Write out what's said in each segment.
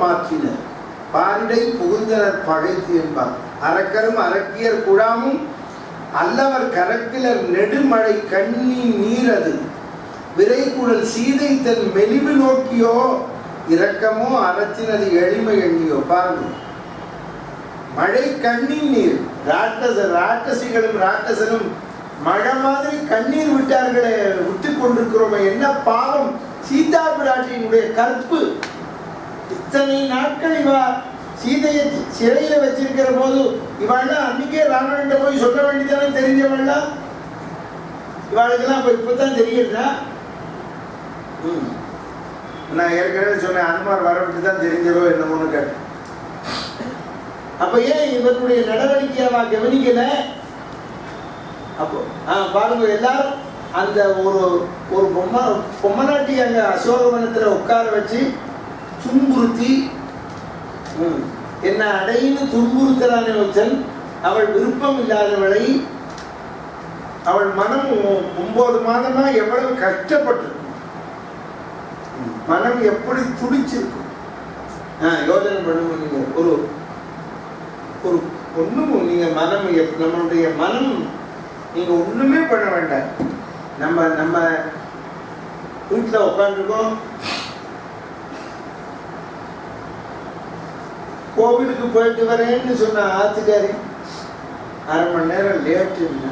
மாற்றினர் பாரிடை புகுந்தனர் பகைத்து என்பார். அரக்கரும் அரக்கியர் குழாமும் அல்லவர் கரக்கிலர் நெடுமழை கண்ணி நீரது விரைகுழல் சீதை தன் மெலிவு நோக்கியோ இரக்கமோ அறத்தினது எளிமை எண்ணியோ. பாருங்க, மழை கண்ணீர் நீர். ராட்சசிகளும் ராட்சசனும் மழை மாதிரி கண்ணீர் விட்டார்களே, விட்டு கொண்டிருக்கிறோமே, என்ன பாவம். சீதா பிராட்டியினுடைய கற்பு. இத்தனை நாட்கள் இவா சீதையை சிறையில வச்சிருக்கிற போது இவாள்லாம் அன்னைக்கே ராவணன் போய் சொல்ல வேண்டியதானே தெரிஞ்சவள்லாம். இவாளுக்கெல்லாம் இப்ப இப்பதான் தெரியுதா? நான் ஏற்கனவே சொன்னேன், அனுமார் வரவிட்டு தான் தெரிஞ்சதோ என்னமோன்னு கேட்டேன். அப்ப ஏன் இவருடைய நடவடிக்கையை கவனிக்கல? அப்போ பாருங்க, எல்லாரும் அந்த ஒரு பொம்மநாட்டி அங்க அசோகவனத்துல உட்கார வச்சு துன்புறுத்தி என்ன அடையின்னு துன்புறுத்தலான ஒருத்தன். அவள் விருப்பம் இல்லாதவளை, அவள் மனம் 9 மாதமா எவ்வளவு கஷ்டப்பட்டிருக்கும், மனம் எப்படி துடிச்சிருக்கும். யோசனை பண்ணுங்க. நீங்க ஒரு ஒண்ணும் நீங்க மனம், நம்மளுடைய மனம் நீங்க ஒண்ணுமே பண்ண வேண்டாம். நம்ம வீட்டுல உட்காந்துருக்கோம், கோவிலுக்கு போயிட்டு வரேன்னு சொன்ன ஆத்துக்காரி 1/2 மணி நேரம் லேட்டு இல்லை,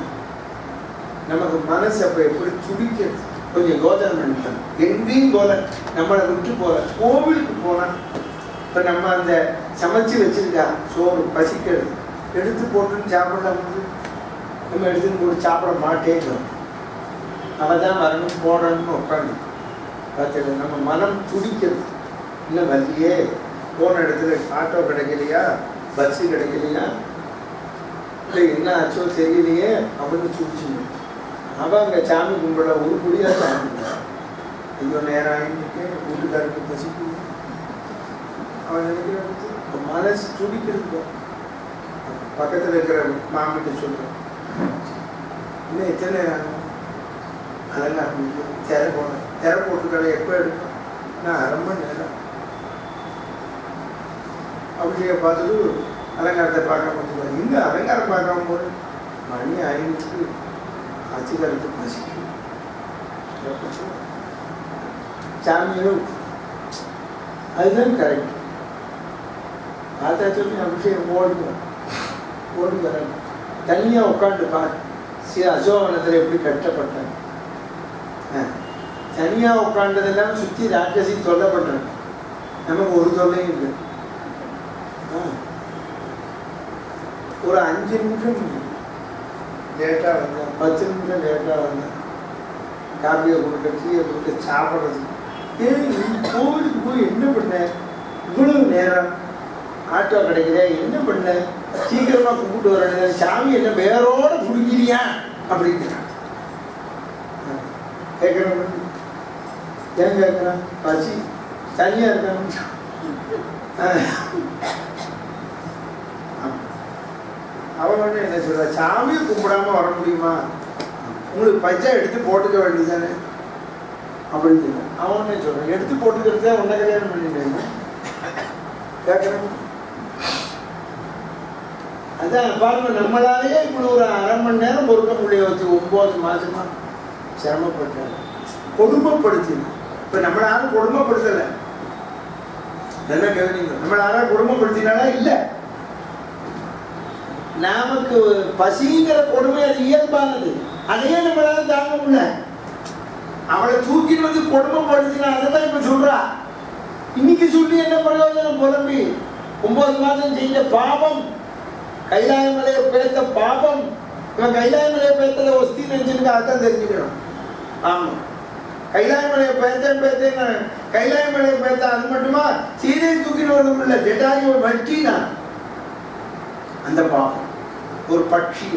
நமக்கு மனசு அப்ப எப்படி துடிக்கிறது. கொஞ்சம் யோசனை பண்ணிட்டோம். எங்கேயும் போல, நம்மளை விட்டு போல. கோவிலுக்கு போனா இப்ப நம்ம அந்த சமைச்சு வச்சிருக்கா சோறு பசிக்கிறது, எடுத்து போட்டுன்னு சாப்பிடலாம். நம்ம எடுத்துன்னு போட்டு சாப்பிட மாட்டேங்கிறோம். அவதான் வரணும் போடணும்னு உட்காந்து பார்த்து நம்ம மனம் துடிக்கிறது. இல்லை வழியே போன இடத்துல ஆட்டோ கிடைக்கலையா, பஸ்ஸு கிடைக்கலையா, இல்லை என்ன ஆச்சோ தெரியலையே அப்படின்னு துடிச்சுங்க. அவன் அங்கே சாமி கும்பிட ஒரு குடியா சாமி கும்பிட. ஐயோ நேரம் ஆகிட்டு வீட்டுக்காரருக்கு பசிக்கு அவன் நினைக்கிற மனசு துடிக்கிறது. பக்கத்தில் இருக்கிற மாமிட்ட சொல்கிறேன், இன்னும் எத்தனை நேரம் ஆகும்? அதெல்லாம் திரை போனேன், திரை போட்டுக்கடை எப்போ எடுக்கும்? நான் 1/2 மணி நேரம். அபிஷேகம் பார்த்துட்டு அலங்காரத்தை பார்க்க முடியாது. இங்கே அலங்காரம் பார்க்காம போது மணி 5 ஆட்சிக்காரத்து பசிக்கும். சாமியும் அதுதான் கரெக்ட். பார்த்தா சொல்லி அபிஷேகம் ஓடி வராங்க. தனியாக உட்காந்து பாரு, அசோகவனத்தில் எப்படி கஷ்டப்பட்டாங்க. தனியாக உட்காண்டது இல்லாமல் சுற்றி ராட்சசி தொல்லை பண்ணுறாங்க. நமக்கு ஒரு தொல்லையும் இல்லை. ஒரு 5 நிமிஷம் லேட்டாக வந்தேன், 10 நிமிஷம் லேட்டாக வந்தேன். காப்பியை கொடுக்க, டீயை கொடுக்க, சாப்பிட்றது. கோவிலுக்கு போய் என்ன பண்ணேன்? இவ்வளவு நேரம் ஆட்டோ கிடைக்கிற, என்ன பண்ண? சீக்கிரமா கும்பிட்டு வர சாமி என்ன வேரோட புடிக்கிறியா அப்படிங்கிறான். கேட்கறேன், ஏன் கேட்கறான்? பசி, தனியா இருக்கான். அவன் வந்து என்ன சொல்ற, சாமியை கும்பிடாம வர முடியுமா? உங்களுக்கு பச்சை எடுத்து போட்டுக்க வேண்டியதானே அப்படின்னு சொல்ல. அவன் என்ன சொல்றான், எடுத்து போட்டுக்கிறதே உன்னை கல்யாணம் பண்ணிட்டேன் கேட்கறேன். அதான் பாருங்க, நம்மளாலேயே இப்படி ஒரு 1/2 மணி நேரம் பொறுக்க முடியாது. 9 மாசமா சிரமப்பட்டாங்க, கொடுமைப்படுத்தின. இப்ப நம்மள யாரும் கொடுமைப்படுத்தல, என்ன கவனிங்க, நம்மள யாரும் கொடுமைப்படுத்தினாலா இல்ல. நமக்கு பசிங்கிற கொடுமை அது இயல்பானது, அதையே நம்மளால தாங்க முடியல. அவளை தூக்கிட்டு வந்து கொடுமைப்படுத்தினா அதைத்தான் இப்ப சொல்றா. இன்னைக்கு சொல்லி என்ன பிரயோஜனம்? புலம்பி 9 மாதம் செஞ்ச பாபம், கைலாய மலையை பேத்த பாபம். இவன் கைலாய மலையை பேத்தல ஒஸ்தி நினைச்சுன்னு அதான் தெரிஞ்சுக்கணும். ஆமா, கைலாய மலையை பேத்தேன் கைலாய மலையை பேத்த. அது மட்டுமா, சீதையை தூக்கிட்டு வரதும் இல்லை, ஜெட்டாயி ஒரு வட்டினா அந்த பாவம். ஒரு பட்சி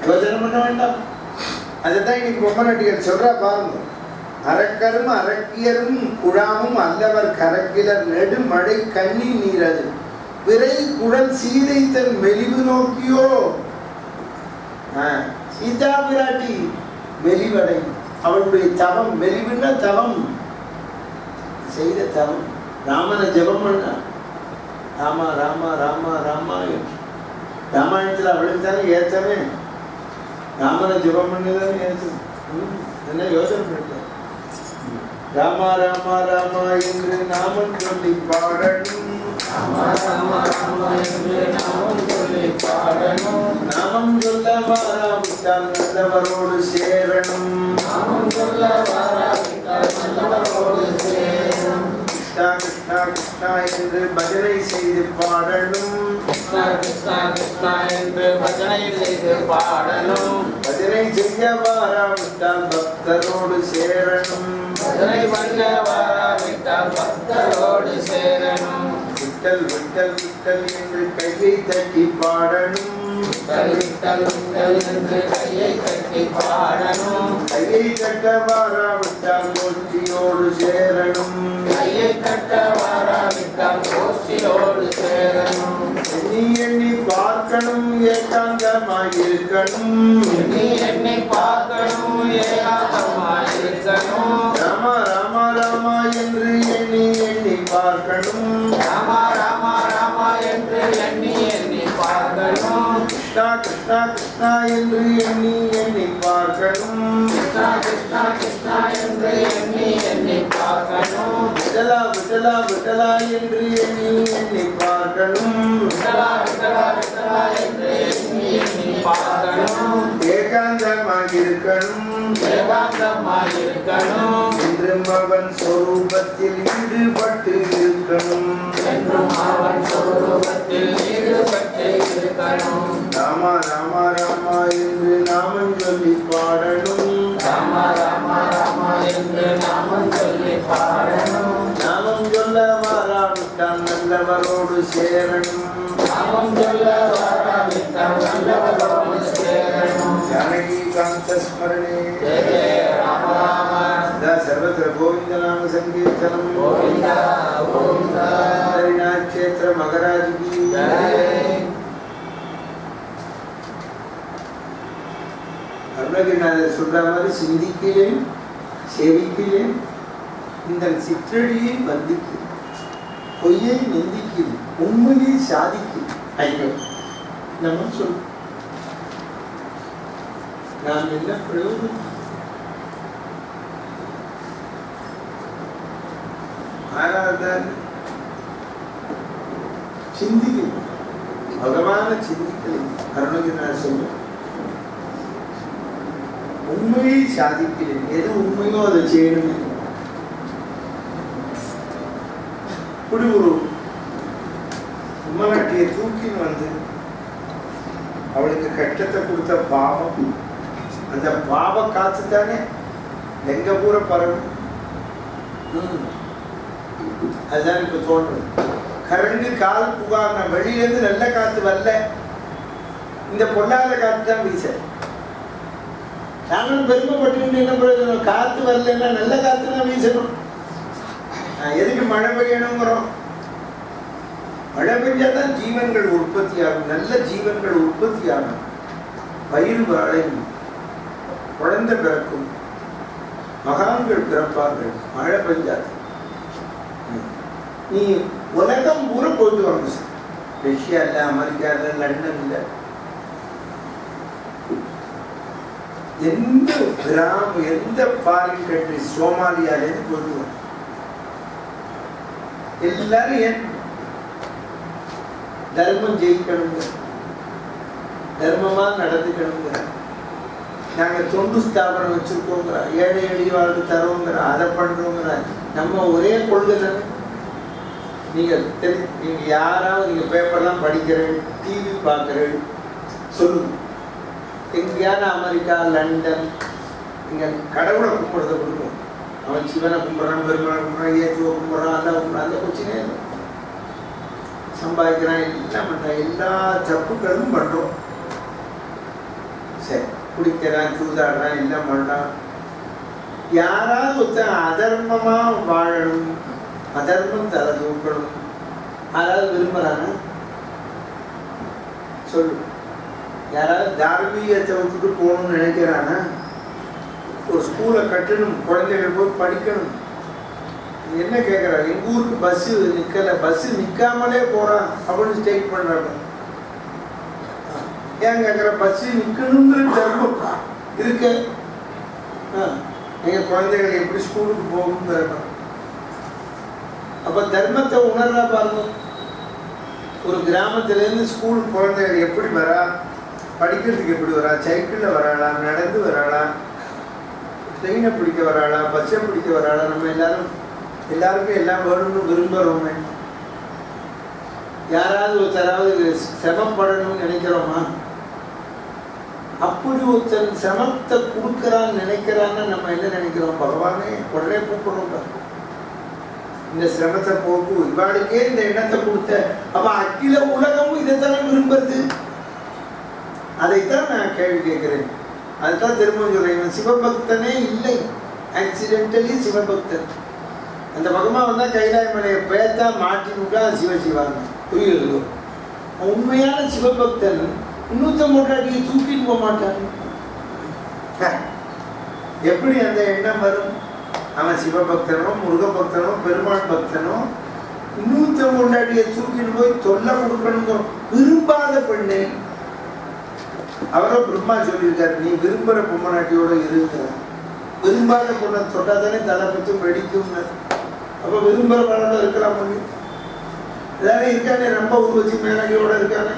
யோசனை பண்ண வேண்டாம். அதைத்தான் இன்னைக்கு பொம்மநாட்டிகள் சொல்றா பாருங்க. அரக்கரும் அரக்கியரும் குழாமும் அல்லவர் கரக்கிலர் நெடுமழை கண்ணி நீரது விரை குழல் சீதை தன் மெலிவு நோக்கியோ. சீதா பிராட்டி மெலிவடை, அவளுடைய தவம், மெலிவுன்னா தவம், செய்த தவம். ராமனை ஜெபம் பண்ணா ராமா ராமா ராமா ராமா என்று. ராமாயணத்தில் அவளுக்கு தானே ஏற்றமே. ராமனை ஜெபம் பண்ணிதானே ஏற்றது. என்ன யோசனை பண்ணிட்டேன். ராமா ராமா ராமா என்று நாமம் சொல்லி பாடணும். நாமம் சொல்ல வாராவிட்டால் நல்லவரோடு சேரணும். கிருஷ்ணா கிருஷ்ணா கிருஷ்ணா என்று பஜனை செய்து பாடணும். பஜனை செய்ய வாராவிட்டால் பக்தரோடு சேரணும். விட்டல் விட்டல் விட்டல் என்று கையை தட்டி பாடணும். கையை தட்ட வாராவிட்டால் கோஷ்டியோடு சேரணும். எண்ணி எண்ணி பார்க்கணும், ஏகாந்தமாயிருக்கணும். ராமா ராமா ராமா என்று எண்ணி எண்ணி பார்க்கணும். கிருஷ்ணா கிருஷ்ணா கிருஷ்ணா என்று எண்ணி எண்ணி பார்க்கணும். விட்டலா விட்டலா விட்டலா என்று எண்ணி எண்ணி பார்க்கணும். ஏகாந்தமாயிருக்கணும். என்றும் அவன் சொரூபத்தில் ஈடுபட்டு இருக்கணும். ராமா ராமா ராமா என்று நாமம் சொல்லி பாடணும். நாமம் சொல்ல வாராவிட்டால் நல்லவரோடு சேரணும். ஜானகி காந்த ஸ்மரணே சதா சர்வத்ர கோவிந்த நாம சங்கீர்த்தனம். க்ஷேத்திர மகராஜ் கி அருணகிரிநாதர் சொல்ற மாதிரி சிந்திக்கிறேன், சேவிக்கிறேன், இந்த சிற்றடியை வந்திக்கிறேன், பொய்யை நிந்திக்கிறேன், உண்மையை சாதிக்கிறேன். ஐயோ நம்ம சொல் நாம் என்ன பிரயோஜனம்? ஆறாவதாக சிந்திக்கிறேன், பகவான சிந்திக்கிறேன். அருணகிரிநாதர் சொல்ல உண்மையை சாதிக்கிறேன். எது உண்மையோ அதை செய்யணும். இப்படி ஒரு உம்மநாட்டியை தூக்கின்னு வந்து அவளுக்கு கஷ்டத்தை கொடுத்த பாவம், அந்த பாவ காத்து தானே எங்க பூரா பரவும். அதுதான் இப்ப தோன்றுது. கரண்டு கால் புகார்ன வெளியிலேருந்து நல்ல காத்து வரல, இந்த பொல்லாத காத்து தான் வீச. நாங்களும் பெருமைப்பட்டு என்ன பிரயோஜனம்? காத்து வரலன்னா நல்ல காத்து தான் வீசணும். எதுக்கு மழை பெய்யணுங்கிறோம்? மழை பெய்ஞ்சாதான் ஜீவன்கள் உற்பத்தி ஆகும், நல்ல ஜீவன்கள் உற்பத்தி ஆகும், பயிர் வாழையும், குழந்தை பிறக்கும், மகான்கள் பிறப்பார்கள். மழை பெய்யாது. நீ உலகம் பூரா போயிட்டு வாங்க சார். ரஷ்யா இல்லை, அமெரிக்கா இல்லை, லண்டன் இல்லை, எந்த கிராமம், எந்த ஃபாரின் கண்ட்ரி, சோமாலியாலேருந்து போயிட்டு வாங்க. எல்லாரும் ஏன் தர்மம் ஜெயிக்கணுங்க, தர்மமா நடந்துக்கணுங்கிற. நாங்க தொண்டு ஸ்தாபனம் வச்சிருக்கோங்கிற, ஏழை எளிய வாழ்க்கை தரோங்கிற, அதை பண்றோங்கிற. நம்ம ஒரே கொள்கை தானே. நீங்க யாராவது நீங்க பேப்பர்லாம் படிக்கிறேன், டிவி பார்க்குறேன், சொல்லுங்க. எங்கேயான அமெரிக்கா, லண்டன், இங்க கடவுளை கும்பிடுறத கொடுக்கும். அவன் சிவனை கும்பிட்றான், பெருமனை கும்பிட்றான், இயேசுவை கும்பிட்றான், அல்ல கும்பிட்றான், அந்த பிரச்சனையே இல்லை. சம்பாதிக்கிறான், எல்லாம் பண்றான், எல்லா தப்புகளும் பண்றோம். சரி, குடிக்கிறான், சூதாடுறான், எல்லாம் பண்றான். யாராவது ஒருத்தன் அதர்மமா வாழணும், அதர்மம் தலை தூக்கணும், யாராவது விரும்புறானா? சொல்லு. யாராவது தார்மீகத்தை விட்டுட்டு போகணும்னு நினைக்கிறானா? ஒரு ஸ்கூலை கட்டணும், குழந்தைகள் போய் படிக்கணும், என்ன கேட்குறாரு, எங்கள் ஊருக்கு பஸ்ஸு நிற்கலை, பஸ்ஸு நிற்காமலே போகிறான் அப்படின்னு ஸ்டேட் பண்ணுறாங்க. ஏன் கேட்குற, பஸ்ஸு நிற்கணுங்கிற தர்மம் இருக்க எங்கள் குழந்தைகள் எப்படி ஸ்கூலுக்கு போகுங்கிற. அப்போ தர்மத்தை உணர்றா பாருங்க. ஒரு கிராமத்துலேருந்து ஸ்கூல் குழந்தைகள் எப்படி வரா, படிக்கிறதுக்கு எப்படி வரா, சைக்கிளில் வராளா, நடந்து வராளா, ட்ரெயினை பிடிக்க வராளா, பஸ்ஸை பிடிக்க வராளா. நம்ம எல்லாருக்கும் எல்லாம் வேணும்னு விரும்புகிறோமே. யாராவது ஒருத்தராவது சிரமப்படணும்னு நினைக்கிறோமா? அப்படி ஒருத்தன் சிரமத்தை கொடுக்குறான்னு நினைக்கிறான்னு நம்ம என்ன நினைக்கிறோம்? பகவானே உடனே கூப்பிடுறோம், இந்த சிரமத்தை போக்கு, இவாளுக்கே இந்த எண்ணத்தை கொடுத்த. அப்ப அகில உலகமும் இதைத்தானே விரும்புறது. அதைத்தான் நான் கேள்வி கேட்கிறேன். அதுதான் திரும்ப சொல்றேன், சிவபக்தனே இல்லை, ஆக்சிடென்டலி சிவபக்தன். அந்த பகமா வந்தா கைலாய மலையை பேத்தா மாட்டினுட்டா சிவசிவாங்க புரியுது. உண்மையான சிவபக்தன் இன்னொருத்த மூட்டாட்டியை தூக்கிட்டு போக மாட்டான். எப்படி அந்த எண்ணம் வரும்? அவன் சிவபக்தனோ, முருகபக்தனோ, பெருமாள் பக்தனோ, இன்னொருத்த மூட்டாட்டியை தூக்கிட்டு போய் தொல்லை கொடுக்கணுங்க விரும்பாத பெண்ணை. அவரோ பிரம்மா சொல்லியிருக்காரு, நீ விரும்புகிற பொம்மநாட்டியோட இருக்கிற. விரும்பாத பொண்ணை தொட்டா தானே தலை பற்றி வெடிக்கும். அப்போ விரும்புகிற பழம் இருக்கலாம் பண்ணி எல்லாரும் இருக்கானே, ரொம்ப உருவச்சி மேனகையோட இருக்கானே.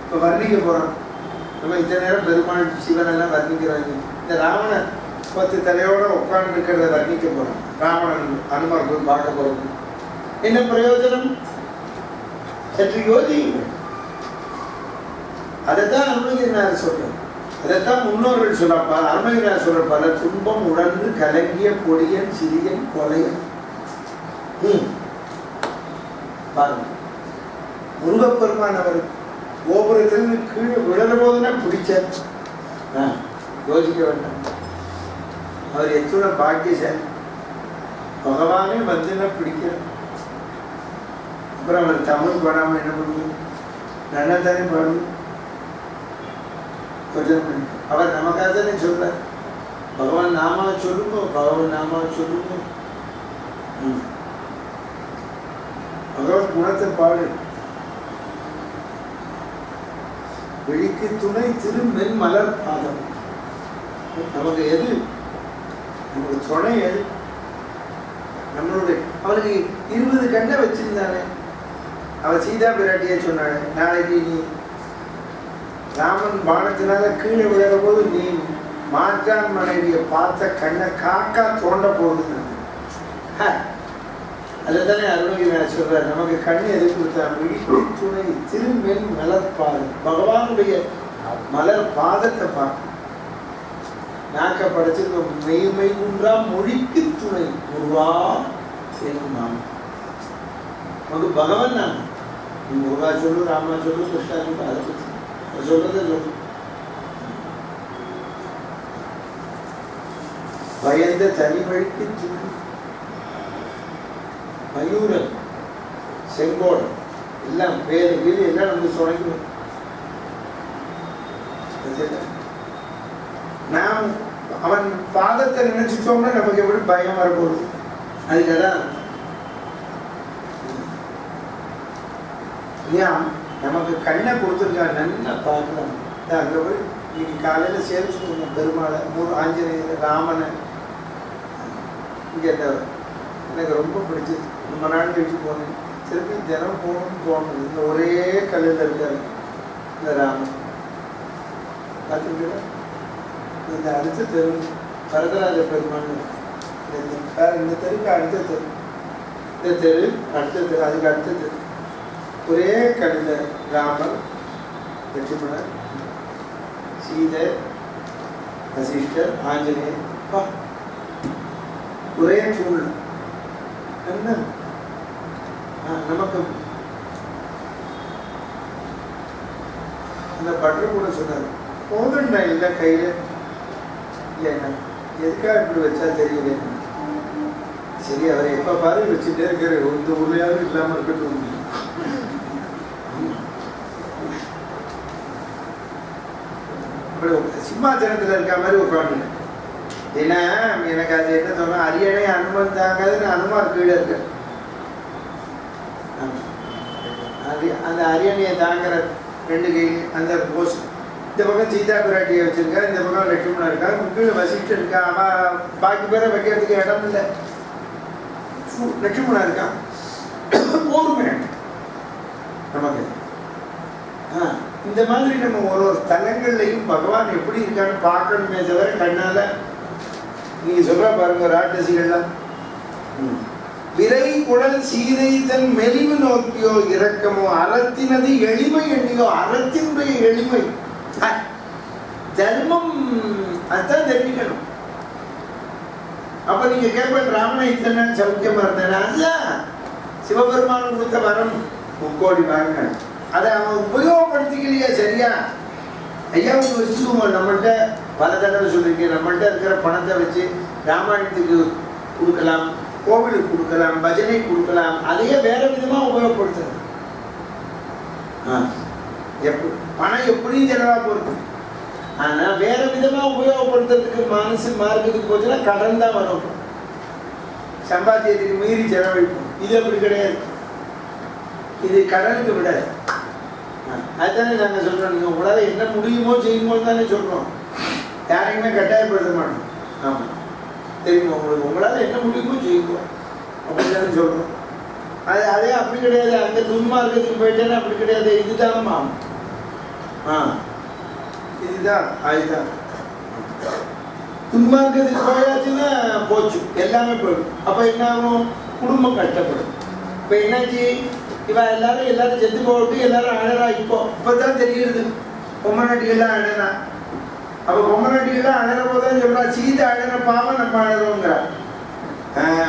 இப்போ வர்ணிக்க போகிறான். நம்ம இத்தனை நேரம் பெருமாள் சிவன் எல்லாம் வர்ணிக்கிறாங்க. இந்த ராவணன் 10 தலையோட உட்கார்ந்து இருக்கிறத வர்ணிக்க போகிறான். ராவணன் அனுமார் போய் பார்க்க போகிறது. என்ன பிரயோஜனம்? சற்று யோசிங்க. அதைத்தான் அருணகிரிநாதர் சொல்றார். அதைத்தான் முன்னோர்கள் சொல்லப்பா. அருணகிரிநாதர் சொல்ற, பல துன்பம் உணர்ந்து கலங்கிய பொடியன் சிறியன் கொலையன். பாருங்க, முருகப்பெருமான் அவர் கோபுரத்திலிருந்து கீழே விழற போதுன்னா பிடிச்சார். யோசிக்க வேண்டாம், அவர் எத்தனை பாக்கியசாலி. பகவானே வந்துன்னா பிடிக்கிறார். அப்புறம் அவர் தமிழ் பாடாம என்ன பண்ணுவோம்? நல்லா தானே பாடுவோம். அவர் நமக்காக தானே சொல்றார், பகவான் நாமா சொல்லுங்க, பகவான் நாமா சொல்லுங்க. பகவத் குணத்தை பாடு. வெளிக்கு துணை திருமென் மலர் பாதம். நமக்கு எது? நமக்கு துணை எது? நம்மளுடைய அவனுக்கு 20 கண்ணை வச்சிருந்தானே. அவன் சீதா பிராட்டியை சொன்னானே, நாளைக்கு நீ ராமன் பானத்தினால கீழே விழுற போது நீ மாற்றான் மனைவியை பார்த்த கண்ணை காக்கா தோண்ட போகுதுன்னு. அதுதானே அருணகிரிநாதர் சொல்றார், நமக்கு கண்ணு எது கொடுத்தா? விழிக்கு துணை திருமென் மலர் பாதம். பகவானுடைய மலர் பாதத்தை பார்க்க. நாக்க படைச்சிருக்க மெய்மை குன்றா மொழிக்கு துணை முருகா என்னும் நாமம். நமக்கு பகவான் நாம. நீ முருகா சொல்லு, ராமா சொல்லு, கிருஷ்ணா சொல்லு, அதை பற்றி சொல்றதை சொல்லு. பயந்த தனி வழிக்கு துணை. மயூரன், செங்கோடன் எல்லாம் வேறு வீடு எல்லாம் நமக்கு தொடங்கணும். நாம் அவன் பாதத்தை நினைச்சிட்டோம்னா நமக்கு எப்படி பயம் வரப்போகுது? அதுக்கதான் ஏன் நமக்கு கண்ணை கொடுத்துருக்காங்க, நல்லா பார்க்கலாம். அங்கே போய் இன்னைக்கு காலையில் சேர்த்துக்கோங்க பெருமாளை, ஆஞ்சநேயர், ராமனை. இங்கே எனக்கு ரொம்ப பிடிச்சது. ரொம்ப நாள் கழிச்சு போனேன். திருப்பி தினம் போகணும்னு தோணுது. இந்த ஒரே கல்லில் இருக்காரு இந்த ராமன். பார்த்துருக்கா? இந்த அடுத்த தெரு வரதராஜ பெருமான். இந்த தெருக்கு அடுத்த தெரு, இந்த தெரு அடுத்த தெரு, அதுக்கு அடுத்த தெரு. ஒரே கல்லில் ராமர், லட்சுமணர், சீதை, வசிஷ்டர், ஆஞ்சநேயர். ஒரே சூழ்நிலை. என்ன நமக்கு அந்த பட்டர் கூட சொன்னார், போதுண்டா இல்லை கையில் இல்லைண்ணா, எதுக்காக இப்படி வச்சா தெரியல. சரி, அவரை எப்போ பாரு வச்சுட்டே இருக்கிற, இந்த ஊர்லையாவது இல்லாமல் இருக்கட்டும். அப்படி சிம்மாசனத்தில் இருக்க மாதிரி உட்காந்து ஏன்னா எனக்கு அது என்ன சொன்னா அரியணை அனுமன் தாங்காதுன்னு அனுமார் கீழே இருக்கு. அந்த அரியணையை தாங்குற 2 கை அந்த போஸ். இந்த பக்கம் சீதா பிராட்டியை வச்சிருக்கா, இந்த பக்கம் லட்சுமணன் இருக்கா, கீழே வசிட்டு இருக்கா. அவன் பாக்கி பேரை வைக்கிறதுக்கு இடம் இல்லை. லட்சுமணன் இருக்கான். போருமே நமக்கு. இந்த மாதிரி நம்ம ஒரு ஸ்தலங்கள்லையும் பகவான் எப்படி இருக்கான்னு பார்க்கணுமே தவிர கண்ணால நீங்க சொல்ற பாருங்க ராட்சசிகள்லாம் விரை குழல் சீதை தன் மெலிவு நோக்கியோ இரக்கமோ அறத்தினது எளிமை எண்ணியோ அறத்தினுடைய எளிமை தர்மம் அதான் தெரிஞ்சுக்கணும். அப்ப நீங்க கேட்பேன் ராமனை இத்தனை சௌக்கியமா இருந்தேன். அதுதான் சிவபெருமான் கொடுத்த வரம் 3 கோடி வாங்க. அதை அவன் உபயோகப்படுத்திக்கலையா சரியா? ஐயா வச்சுக்குவோம். நம்மள்கிட்ட பல தடவை சொல்லியிருக்கேன், நம்மள்கிட்ட இருக்கிற பணத்தை வச்சு ராமாயணத்துக்கு கொடுக்கலாம், கோவிலுக்கு கொடுக்கலாம், பஜனை கொடுக்கலாம். அதையே வேற விதமா உபயோகப்படுத்துறது. பணம் எப்படியும் செலவா போறது. ஆனா வேற விதமா உபயோகப்படுத்துறதுக்கு மனசு மார்க்கத்துக்கு போச்சுன்னா கடன் தான் வரும். சம்பாத்தியத்துக்கு மீறி செலவழிப்போம். இது அப்படி கிடையாது. இது கடனுக்கு விடாது. அதுதானே நாங்கள் சொல்றோம். நீங்க உங்களால என்ன முடியுமோ செய்யுமோ தானே சொல்றோம். யாரையுமே கட்டாயப்படுத்த மாட்டோம். ஆமா தெரியுமா உங்களுக்கு? உங்களால என்ன முடியுமோ செய்யுமோ அப்படித்தானே சொல்றோம். அதே அப்படி கிடையாது. அங்க துன்மார்க்கத்துக்கு போயிட்டேன்னா அப்படி கிடையாது. இதுதான் இதுதான் அதுதான். துன்மார்க்கத்துக்கு போயாச்சுன்னா போச்சு, எல்லாமே போயிடும். அப்ப என்ன ஆகும்? குடும்பம் கஷ்டப்படும். இப்ப என்னாச்சு? இவன் எல்லாரும் செத்து போட்டு எல்லாரும் அழறா. இப்பதான் தெரியுது பொம்மநாட்டிகள்லாம் அழறா. அப்ப பொம்மநாட்டிகள்லாம் அழற போதான் சொல்றா சீதை அழற பாவம் நம்ம அழறோங்கிறா.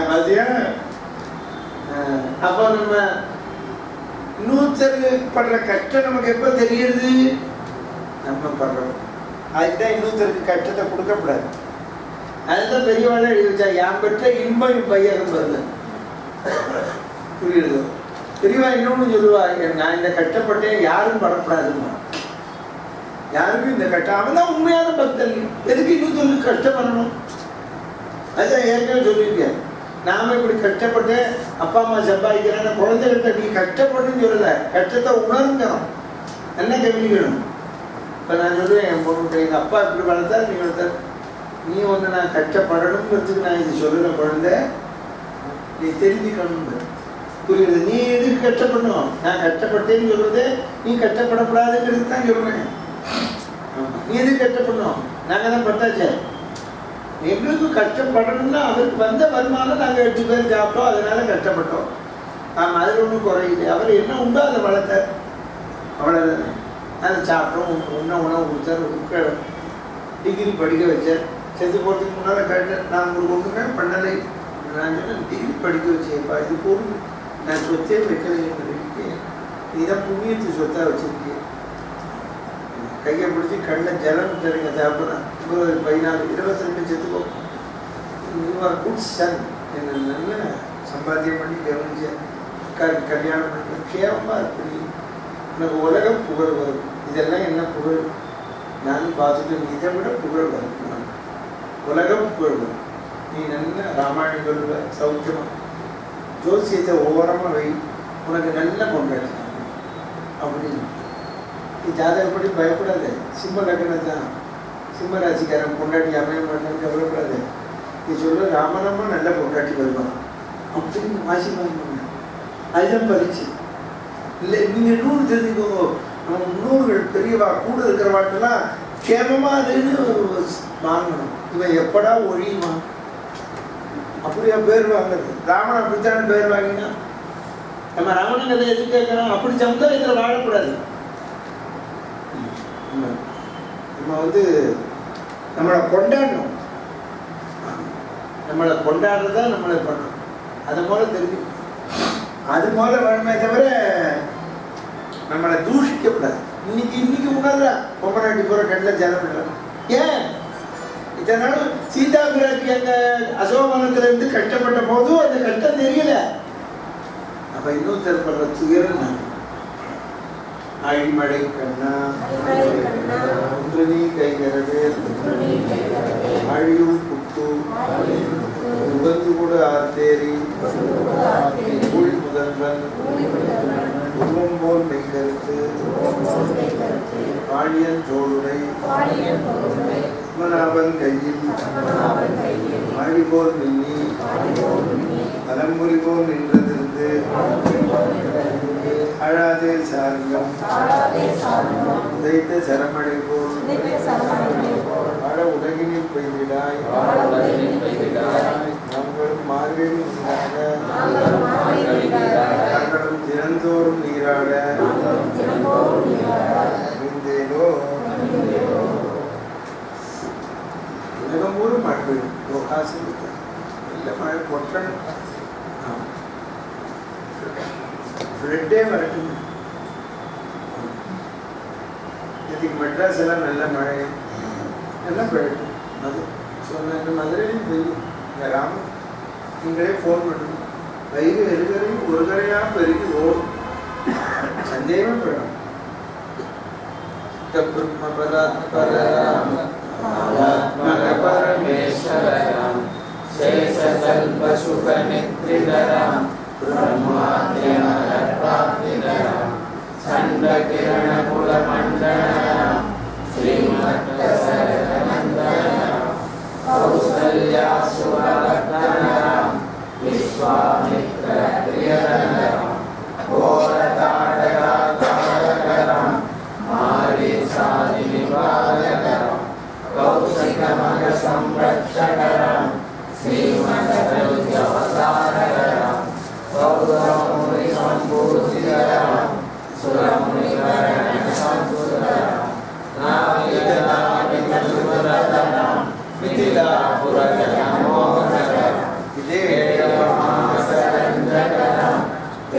பாத்தியா? அப்போ நம்ம இன்னொருத்தருக்கு படுற கஷ்டம் நமக்கு எப்ப தெரியுது? நம்ம படுறோம். அதுதான் இன்னொருத்தருக்கு கஷ்டத்தை கொடுக்கக்கூடாது. அதுதான் பெரியவாழ எழுதி வச்சா யான் பெற்ற இன்பம் பையகம் வருது. புரியுது? பெரியவா இன்னொன்னு சொல்லுவா, நான் இந்த கஷ்டப்பட்டேன் யாரும் படப்படாதுமா. யாருக்கும் இந்த கஷ்டம். அவன் தான் உண்மையான பக்தன். எதுக்கு இன்னொருத்தருக்கு கஷ்டம் பண்ணணும்? அதுதான் ஏற்கனவே சொல்லியிருக்கேன். நாம இப்படி கஷ்டப்பட்டு அப்பா அம்மா சம்பாதிக்கிறேன் குழந்தைகிட்ட நீ கஷ்டப்பட்டுன்னு சொல்லல, கஷ்டத்தை உணர்ந்தணும், என்ன கவனிக்கணும். இப்போ நான் சொல்லுவேன் என் பொண்ணு, எங்கள் அப்பா இப்படி வளர்த்தா நீ வளர்த்தார், நீ ஒன்று நான் கஷ்டப்படணுங்கிறதுக்கு நான் இது சொல்லுற குழந்தை, நீ தெரிஞ்சுக்கணும். புரியுது? நீ எதுக்கு கஷ்டப்படணும்? நான் கஷ்டப்பட்டேன்னு சொல்றது நீ கஷ்டப்படக்கூடாதுங்கிறது தான் சொல்றேன். நீ எதுக்கு கஷ்டப்படணும்? நாங்கள் தான் பட்டாச்சே. எங்களுக்கு கஷ்டப்படணும்னா அவருக்கு வந்த வருமானம் நாங்கள் 8 பேர் சாப்பிட்டோம், அதனால கஷ்டப்பட்டோம். ஆமாம், அதில் ஒன்றும் குறையில்லை. அவர் என்ன உண்டோ அதை வளர்த்தார், அவ்வளோதானே. அதை சாப்பிட்டோம், உணவு கொடுத்தார், டிகிரி படிக்க வச்சார். செத்து போகிறதுக்கு முன்னால் கேட்டேன், நான் உங்களுக்கு ஒன்றுமே பண்ணலை. நான் சொன்னேன் டிகிரி படிக்க வச்சேப்பா, இது பொருள் நான் சொத்தே வைக்கலைன்னு இதான் புண்ணியத்து சொத்தாக வச்சிருக்கேன். கையை பிடிச்சி கண்ணில் ஜலம் தருங்க சாப்பிட்றேன். 14 22 செத்துக்கோ. Good Sun. என்ன நல்ல சம்பாத்தியம் பண்ணி கவனிச்சேன், கல்யாணம் பண்ணி கேவமாக இருக்கு. எனக்கு உலகம் புகழ் வரும். இதெல்லாம் என்ன புகழ்? நான் பார்த்துட்டு இதை விட புகழ் வரும். உலகம் புகழ் வரும். நீ நல்ல ராமாயணம் சொல்லுவ, சௌக்கியமா ஜோசியத்தை ஓரமாக வை, உனக்கு நல்ல கொண்டாடி அப்படின்னு. நீ ஜாதகப்படி பயப்படாது. சிம்ம லக்னம் தான், சிம்ம ராசிக்காரன் கொண்டாடி அமைய மாட்டேன்னு கவலைப்படாது. நீ சொல்ல ராமராமா நல்ல கொண்டாட்டி வருவான் அப்படின்னு ஆசீர்வாதம் பண்ண. அதுதான் பரிச்சு இல்லை. நீங்கள் நூறு தெரிஞ்சுக்கோங்க, நம்ம முன்னோர்கள் பெரியவா கூட இருக்கிற வாழ்க்கெல்லாம் கேமமா அதுன்னு வாங்கணும். இவன் எப்படா ஒழியுமா அப்படியா பேர் வாங்குறது? ராமன் அப்படித்தானே பேர் வாங்கினா. நம்ம ராமன் கதை எதுக்கு கேட்கறோம்? அப்படி சமுதாயத்தில் வாழக்கூடாது. நம்ம நம்மளை கொண்டாடணும். நம்மளை கொண்டாடுறதா நம்மளை பண்ணணும். அது போல தெரிஞ்சு அது போல வேணுமே தவிர நம்மளை தூஷிக்கப்படாது. இன்னைக்கு உணர்றா பொம்மநாட்டி போற கண்ணில் ஜனம் இல்லை. ஏன் இதனால சீதா பிராட்டி அங்க அசோகவனத்துல இருந்து கஷ்டப்பட்ட போதும் அந்த கஷ்டம் தெரியல. அப்ப இன்னொருத்தர் பண்ற துயரம் அழிமழை கண்ணா குன்றனி கைகரவே ஆழியூர் புட்டு உகந்து கூட ஆர்த்தேரி ஊழி முதல்வன் உருவம் போல் மெய்கருத்து பாழியன் தோளுடை பத்மநாபன் கையில் ஆழி போல் மின்னி அலம்புரி போல் நின்றதிருந்து அழாதே சார்ந்தம் உதைத்த சரமடை போல் ஆழ உலகினில் பெய்திடாய் நாங்களும் மார்கழி நாங்களும் தினந்தோறும் நீராட இருந்தேனோ. உலகம் ஊர் மழை பெய்யும் யோகாசி நல்ல மழை கொட்டணும். ஃப்ளட்டே வரட்டும். இதுக்கு மெட்ராஸ் எல்லாம் நல்ல மழை எல்லாம் பெய்யட்டும். அது சொன்ன மதுரையிலும் பெய்யும். ராம நீங்களே ஃபோன் பண்ணணும். வயிறு எருகரையும் ஒரு கரையாக பெருகி ஓடும். சந்தேகமே பெறணும். பரமேஸ்வரம் சேஷல்ப சுக நித்ரிதரம் பிரம்மாத்யமரப்ராப்திதரம் சண்ட கிரண குல மண்டலம் ஸ்ரீமத் சரணந்தனம் கௌசல்யா சுவா